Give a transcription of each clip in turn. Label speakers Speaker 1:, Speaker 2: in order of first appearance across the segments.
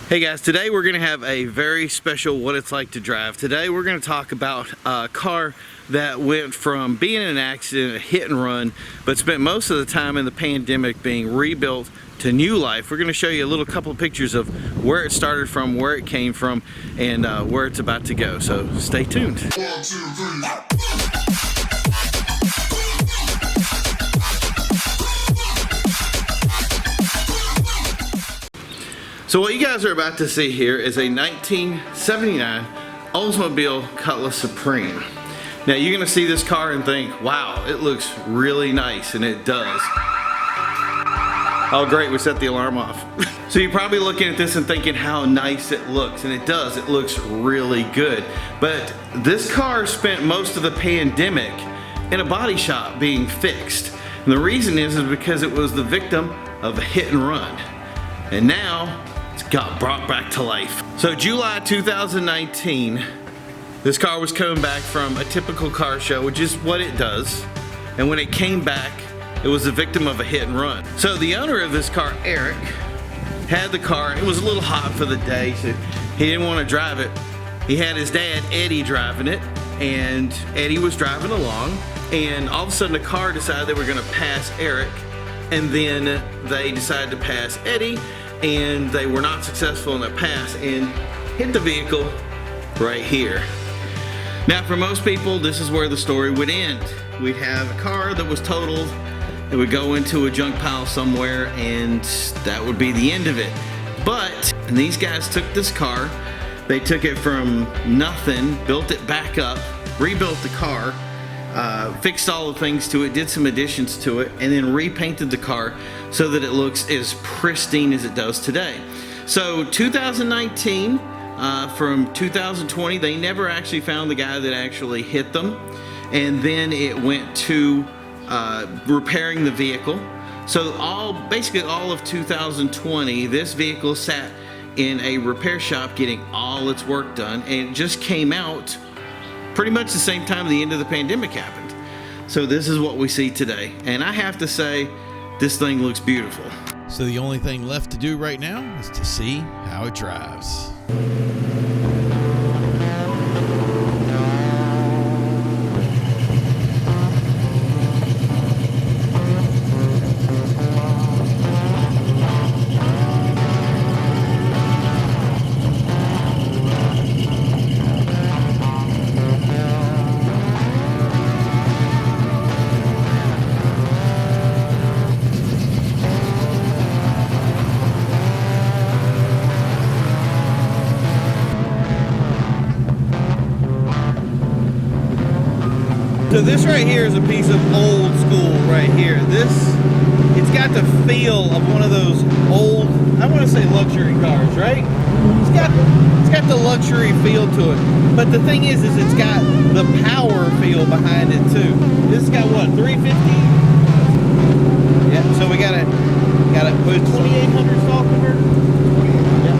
Speaker 1: Hey guys, today we're going to have a very special what it's like to drive. Today we're going to talk about a car that went from being in an accident, a hit and run, but spent most of the time in the pandemic being rebuilt to new life. We're going to show you a little couple of pictures of where it started from, where it came from, and where it's about to go. So stay tuned. 1, 2, 3. So what you guys are about to see here is a 1979 Oldsmobile Cutless Supreme. Now you're going to see this car and think, wow, it looks really nice, and it does. Oh great, we set the alarm off. So you're probably looking at this and thinking how nice it looks, and it does, it looks really good. But this car spent most of the pandemic in a body shop being fixed. And the reason is because it was the victim of a hit and run. And now, got brought back to life. So July 2019, this car was coming back from a typical car show, which is what it does. And when it came back, it was the victim of a hit and run. So the owner of this car, Eric, had the car. It was a little hot for the day, so he didn't want to drive it. He had his dad, Eddie, driving it, and Eddie was driving along, and all of a sudden the car decided they were going to pass Eric, and then they decided to pass Eddie, and they were not successful in that pass and hit the vehicle right here. Now for most people, this is where the story would end. We'd have a car that was totaled, it would go into a junk pile somewhere, and that would be the end of it. But these guys took this car, they took it from nothing, built it back up, rebuilt the car, fixed all the things to it, did some additions to it, and then repainted the car so that it looks as pristine as it does today. So 2019 from 2020, they never actually found the guy that actually hit them, and then it went to repairing the vehicle. So basically all of 2020, this vehicle sat in a repair shop getting all its work done, and it just came out pretty much the same time the end of the pandemic happened. So this is what we see today, and I have to say, this thing looks beautiful.
Speaker 2: So the only thing left to do right now is to see how it drives.
Speaker 1: So this right here is a piece of old school right here. It's got the feel of one of those old, I want to say luxury cars, right? It's got the luxury feel to it. But the thing is it's got the power feel behind it too. This has got what, 350? Yeah, so we gotta put 2800 stall converter. Yeah.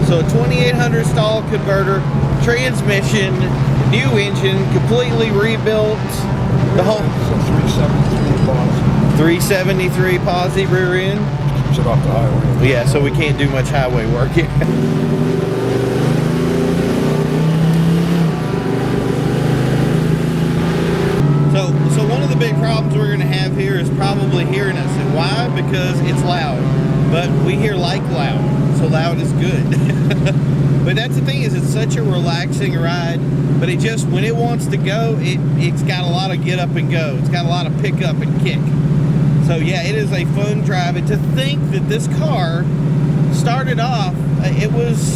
Speaker 1: So a 2800 stall converter, transmission, new engine, completely rebuilt. The whole 373 posi rear end.
Speaker 3: Keeps it off the highway.
Speaker 1: Yeah, so we can't do much highway work. So one of the big problems we're going to have here is probably hearing us. And why? Because it's loud. But we hear like loud, so loud is good. But that's the thing, is it's such a relaxing ride, but it just, when it wants to go, it's got a lot of get up and go. It's got a lot of pick up and kick. So yeah, it is a fun drive. And to think that this car started off, it was,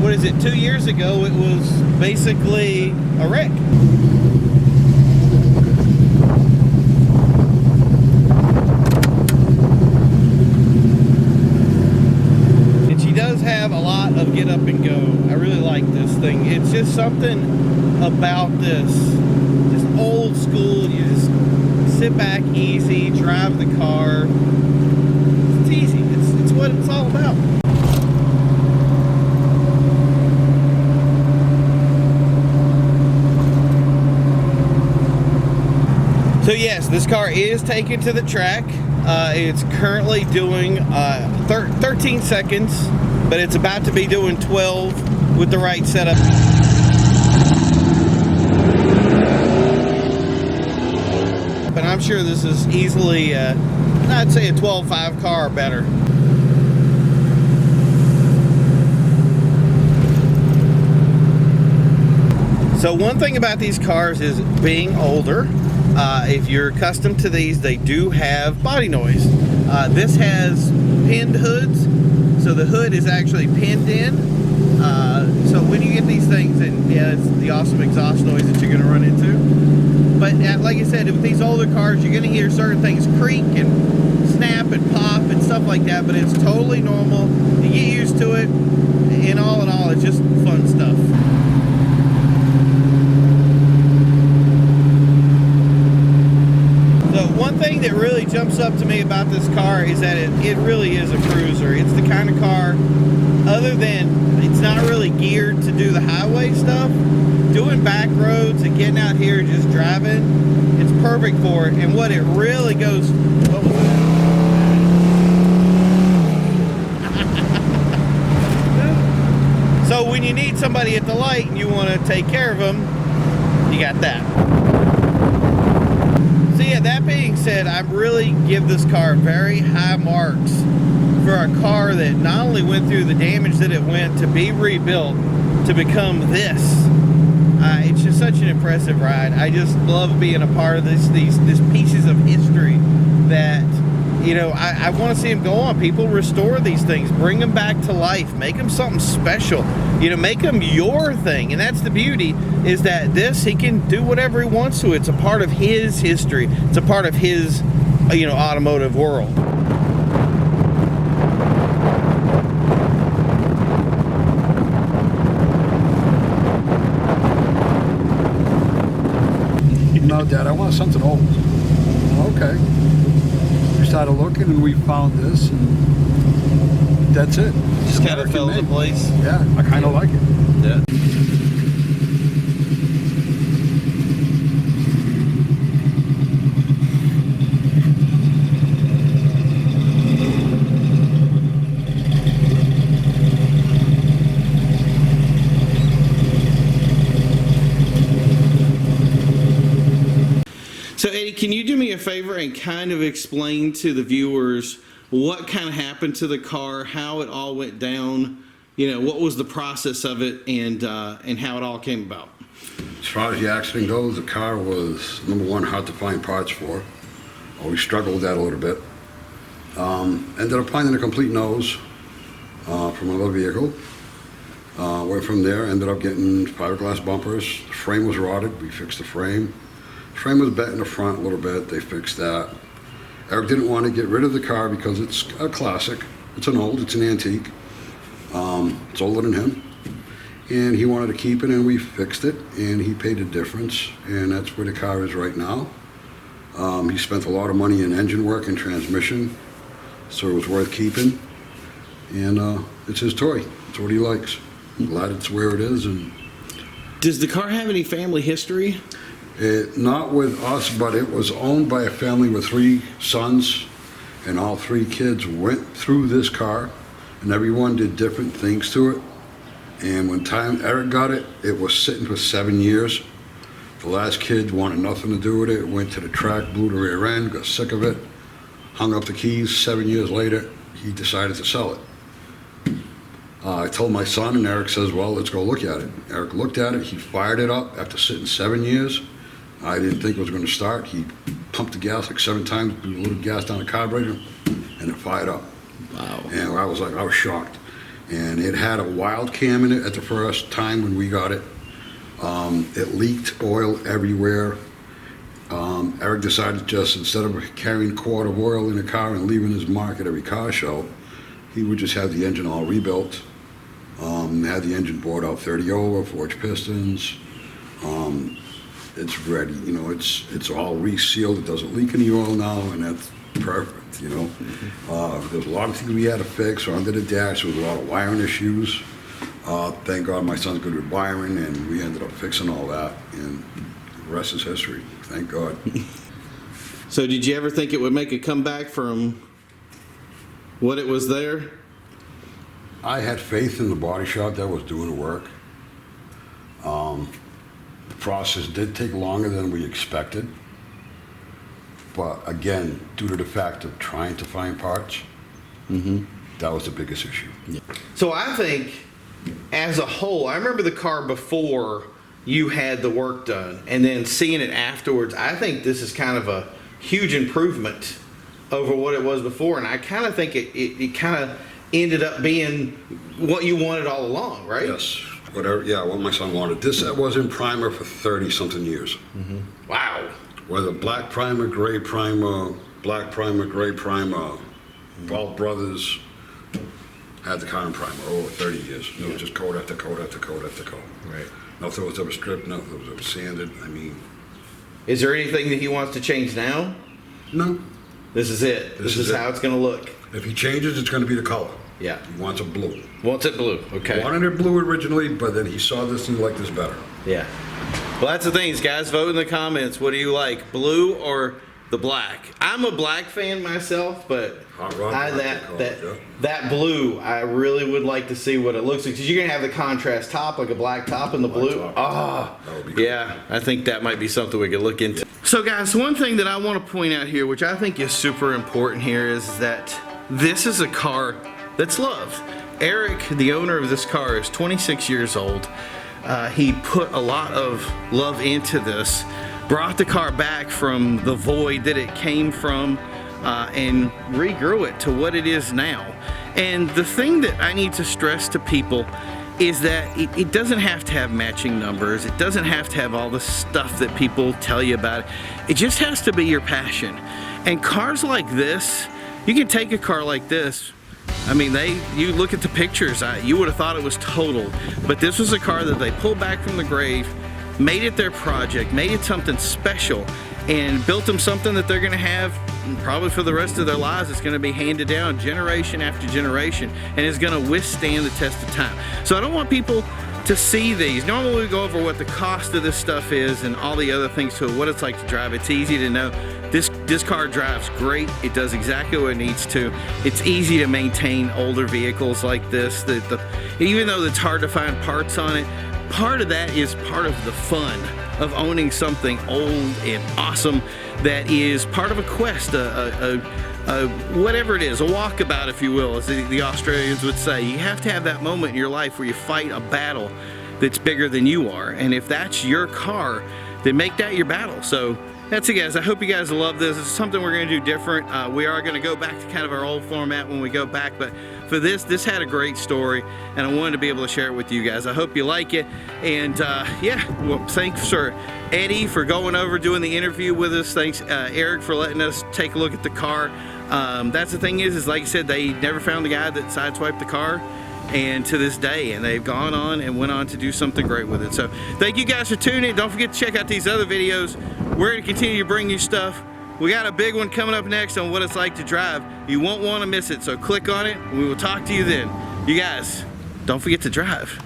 Speaker 1: what is it, 2 years ago, it was basically a wreck. Have a lot of get up and go. I really like this thing. It's just something about this, just old school. You just sit back easy, drive the car. It's easy. It's what it's all about. So yes, this car is taken to the track. It's currently doing 13 seconds, but it's about to be doing 12 with the right setup. But I'm sure this is easily, I'd say a 12.5 car or better. So one thing about these cars is being older, if you're accustomed to these, they do have body noise. This has pinned hoods, so the hood is actually pinned in. So when you get these things, and yeah, it's the awesome exhaust noise that you're going to run into. But like I said, with these older cars, you're going to hear certain things creak and snap and pop and stuff like that, but it's totally normal. You get used to it. In all, it's just fun stuff. One thing that really jumps up to me about this car is that it really is a cruiser. It's the kind of car, other than it's not really geared to do the highway stuff, doing back roads and getting out here just driving, it's perfect for it. And what it really goes, what was that? So when you need somebody at the light and you want to take care of them, you got that. So yeah, that being said, I really give this car very high marks for a car that not only went through the damage that it went to be rebuilt to become this. It's just such an impressive ride. I just love being a part of these pieces of history that, you know, I want to see them go on. People restore these things, bring them back to life, make them something special, you know, make them your thing. And that's the beauty, is that this, he can do whatever he wants to. It's a part of his history. It's a part of his, you know, automotive world.
Speaker 3: No, Dad, I want something old. Okay. We started looking and we found this, and that's it.
Speaker 1: Just kind of fell into place.
Speaker 3: Yeah, I kind of like it.
Speaker 1: Yeah. So Eddie, can you do me a favor and kind of explain to the viewers what kind of happened to the car, how it all went down, you know, what was the process of it, and how it all came about?
Speaker 4: As far as the accident goes, the car was, number one, hard to find parts for. We struggled with that a little bit. Ended up finding a complete nose from another vehicle. Went from there, ended up getting fiberglass bumpers. The frame was rotted, we fixed the frame. The frame was bent in the front a little bit, they fixed that. Eric didn't want to get rid of the car because it's a classic. It's an antique. It's older than him. And he wanted to keep it, and we fixed it, and he paid the difference, and that's where the car is right now. He spent a lot of money in engine work and transmission, so it was worth keeping. And it's his toy. It's what he likes. I'm glad it's where it is. And
Speaker 1: does the car have any family history?
Speaker 4: Not with us, but it was owned by a family with 3 sons, and all 3 kids went through this car, and everyone did different things to it. And when Eric got it, it was sitting for 7 years. The last kid wanted nothing to do with it, went to the track, blew the rear end, got sick of it, hung up the keys. 7 years later, he decided to sell it. I told my son, and Eric says, well, let's go look at it. Eric looked at it, he fired it up after sitting 7 years. I didn't think it was going to start. He pumped the gas like 7 times, blew a little gas down the carburetor, and it fired up.
Speaker 1: Wow.
Speaker 4: And I was shocked. And it had a wild cam in it at the first time when we got it. It leaked oil everywhere. Eric decided just, instead of carrying a quart of oil in the car and leaving his mark at every car show, he would just have the engine all rebuilt. Had the engine bored out 30 over, forged pistons. It's ready, you know, it's all resealed. It doesn't leak any oil now, and that's perfect, you know. There's a lot of things we had to fix. So under the dash, there was a lot of wiring issues. Thank God my son's good with wiring, and we ended up fixing all that, and the rest is history. Thank God.
Speaker 1: So did you ever think it would make a comeback from what it was there?
Speaker 4: I had faith in the body shop that was doing the work. The process did take longer than we expected. But again, due to the fact of trying to find parts, that was the biggest issue.
Speaker 1: Yeah. So I think, as a whole, I remember the car before you had the work done, and then seeing it afterwards. I think this is kind of a huge improvement over what it was before, and I kind of think it kind of ended up being what you wanted all along, right?
Speaker 4: Yes, whatever. Yeah, what my son wanted. This was in primer for 30-something years.
Speaker 1: Wow.
Speaker 4: Whether black primer, gray primer, black primer, gray primer, Ball Brothers had the car in primer over 30 years. It was just coat after coat after coat after coat.
Speaker 1: Right.
Speaker 4: Nothing was ever stripped, nothing was ever sanded. I mean,
Speaker 1: Is there anything that he wants to change now?
Speaker 4: no.
Speaker 1: This is it. This is
Speaker 4: it.
Speaker 1: how it's going to look.
Speaker 4: If he changes, it's going to be the color.
Speaker 1: Yeah.
Speaker 4: He wants a blue.
Speaker 1: Wants it blue. Okay.
Speaker 4: He wanted it blue originally, but then he saw this and he liked this better.
Speaker 1: Yeah. Well, that's the thing, guys. Vote in the comments. What do you like, blue or the black? I'm a black fan myself, but
Speaker 4: Hot rod, yeah.
Speaker 1: that blue, I really would like to see what it looks like. Because you're gonna have the contrast top, like a black top, and the blue.
Speaker 4: That would be cool.
Speaker 1: Yeah. I think that might be something we could look into. So, guys, one thing that I want to point out here, which I think is super important here, is that this is a car that's loved. Eric, the owner of this car, is 26 years old. He put a lot of love into this, brought the car back from the void that it came from, and regrew it to what it is now. And the thing that I need to stress to people is that it doesn't have to have matching numbers. It doesn't have to have all the stuff that people tell you about it. It just has to be your passion. And cars like this, you can take a car like this. I mean, you look at the pictures, you would have thought it was totaled, but this was a car that they pulled back from the grave, made it their project, made it something special, and built them something that they're going to have probably for the rest of their lives. It's going to be handed down generation after generation, and is going to withstand the test of time. So I don't want people to see these. Normally we go over what the cost of this stuff is and all the other things to it, what it's like to drive. It's easy to know. This car drives great. It does exactly what it needs to. It's easy to maintain older vehicles like this. Even though it's hard to find parts on it, part of that is part of the fun of owning something old and awesome that is part of a quest, whatever it is, a walkabout, if you will, as the Australians would say. You have to have that moment in your life where you fight a battle that's bigger than you are. And if that's your car, then make that your battle. So that's it, guys. I hope you guys love this. It's something we're going to do different. We are going to go back to kind of our old format when we go back, but for this had a great story, and I wanted to be able to share it with you guys. I hope you like it, and yeah, well, thanks for Eddie for going over doing the interview with us. Thanks Eric for letting us take a look at the car. That's the thing is like I said, they never found the guy that sideswiped the car, and to this day, and they've gone on and went on to do something great with it. So thank you guys for tuning in. Don't forget to check out these other videos. We're going to continue to bring you stuff. We got a big one coming up next on what it's like to drive. You won't want to miss it, so click on it and we will talk to you then. You guys, don't forget to drive.